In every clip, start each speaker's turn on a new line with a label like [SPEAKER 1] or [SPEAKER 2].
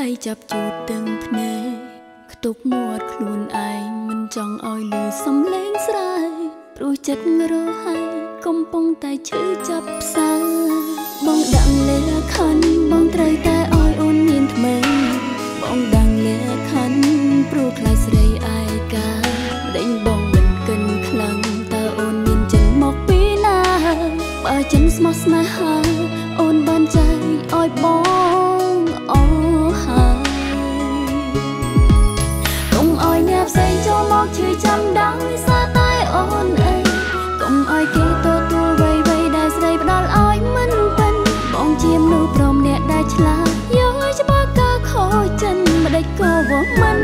[SPEAKER 1] យចាប់ជូតទាំងភ្នែកខ្ទប់មាត់ខ្លួនឯងមិនចង់ឲ្យលឺសំឡេងស្រែព្រោះចិត្តរហើយកំពុងតែឈឺចាប់ផ្សាបងដាក់លេខណ្ឌបងត្រូវតែឲ្យអូនមានថ្មីបងដាក់លេខណ្ឌព្រោះខ្លាចស្រីឯកាដេញបងមិនកិនខ្លាំងតើអូនមានចិនមកពីណាបើចិនស្មោះស្នេហាអូនបានใจឲ្យបងអូហើយកុំឲ្យអ្នកផ្សេងចូលមកឈឺចាំដោយសារតែអូនអីកុំឲ្យគេទទួលវ័យដែលស្រីផ្ដល់ឲ្យមិនពេញបងជាមនុស្សព្រមអ្នកដែលឆ្លាតយកច្បាស់ការខូចចិនមិនដេចក៏វងមិន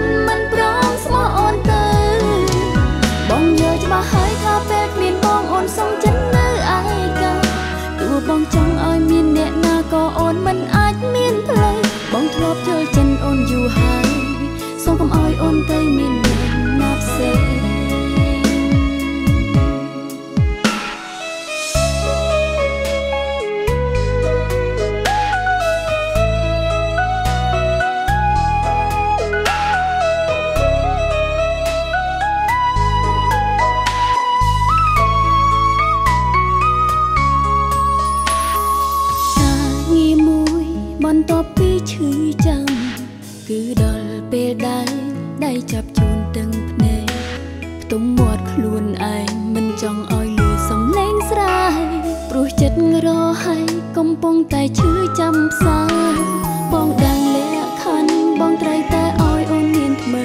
[SPEAKER 1] ព្រមស្មោះអូនទៅបងយកច្បាស់ហើយថាពេលគ្មានបងអូនសុំចិននៅឯកាទោះបងចង់ឲ្យមានអ្នកណាក៏អូនមិនអាចមានផ្លូវបងធ្លាប់ចូលចិនអូនយូរហើយសូមកុំឲ្យអូនទៅមានអ្នកណាផ្សេងបន្ទាប់ពីឈឺចាំគឺដល់ពេលដៃចាប់ជូនទាំងភ្នែកខ្ទង់មាត់ខ្លួនឯងមិនចង់ឲ្យលឺសំឡេងស្រែព្រោះចិត្តរហើយកំពុងតែឈឺចាំផ្សាបងដឹងលក្ខខណ្ឌបងត្រូវតែឲ្យអូនមានថ្មី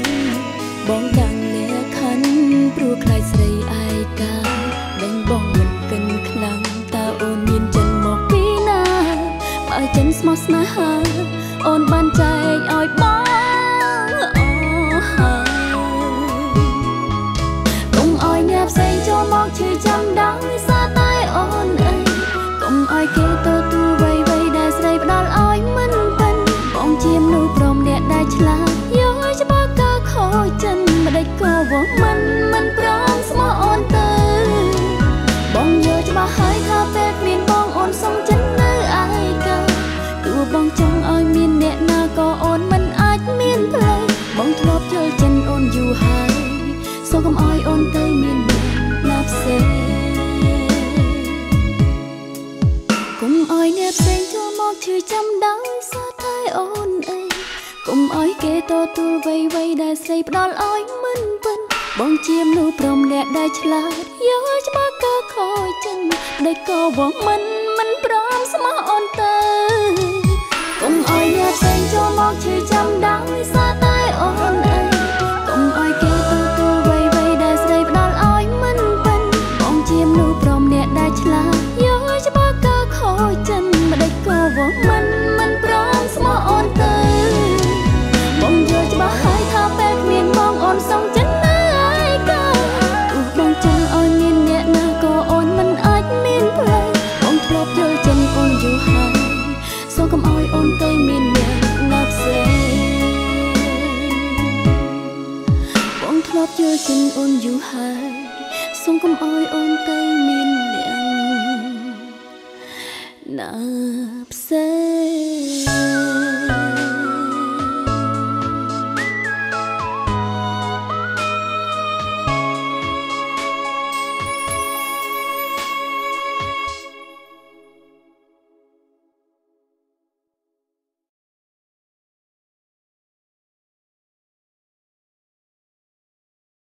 [SPEAKER 1] បងដឹងលក្ខខណ្ឌព្រោះខ្លាចស្រីឯកាដេញបងមិនកិនខ្លាំងតើអូនមានចិនមកពីណាបើចិនស្មោះស្នេហាអូនបានចែកឲ្យបងអូហើយកុំឲ្យអ្នកផ្សេងចូលមកឈឺចាំដោយសារតែអូនអីកុំឲ្យគេទទួលវ័យដែលស្រីផ្ដល់ឲ្យមិនពេញបងជាមនុស្សព្រមអ្នកដែលឆ្លាតយកច្បាស់ការខូចចិនមិនដេចក៏វងមិនព្រមស្មោះអូនទៅបងយកច្បាស់ហើយថាពេលគ្មានបងអូនសុំចិននៅឯកាទោះបងចង់ឲ្យមានអ្នកណាក៏អូនមិនអាចមានផ្លូវបងធ្លាប់ចូលចិនអូនយូរហើយសូមកុំឲ្យអូនទៅមានអ្នកណាផ្សេងកុំឲ្យអ្នកផ្សេងចូលមកឈឺចាំដោយសារតែអូនអីកុំឲ្យគេទទួលវ័យដែលស្រីផ្ដល់ឲ្យមិនពេញបងជាមនុស្សព្រមអ្នកដែលឆ្លាតយកច្បាស់ការខូចចិនដែលក៏បងមិនព្រមស្មោះអូនទៅកុំឲ្យអ្នកផ្សេងចូលមកឈឺចាំដោយសារតែអូនអីកុំឲ្យគេទទួលវ័យដែលស្រីផ្ដល់ឲ្យមិនពេញបងជាមនុស្សព្រមអ្នកដែលឆ្លាតយកច្បាស់ការខូចចិនមិនដេចក៏វងមិនព្រមស្មោះអូនទៅបងយកច្បាស់ហើយថាពេលគ្មានបងអូនសុំចិននៅឯកាទោះបងចង់ឲ្យមានអ្នកណាក៏អូនមិនអាចមានផ្លូវបងធ្លាប់យកចិនអូនយូរហើយសូមកុំឲ្យអូនទៅមានអ្នកណាផ្សេងបងធ្លាប់យកចិនអូនយូរហើយសូមកុំឲ្យអូនទៅមានអ្នកណាផ្សេង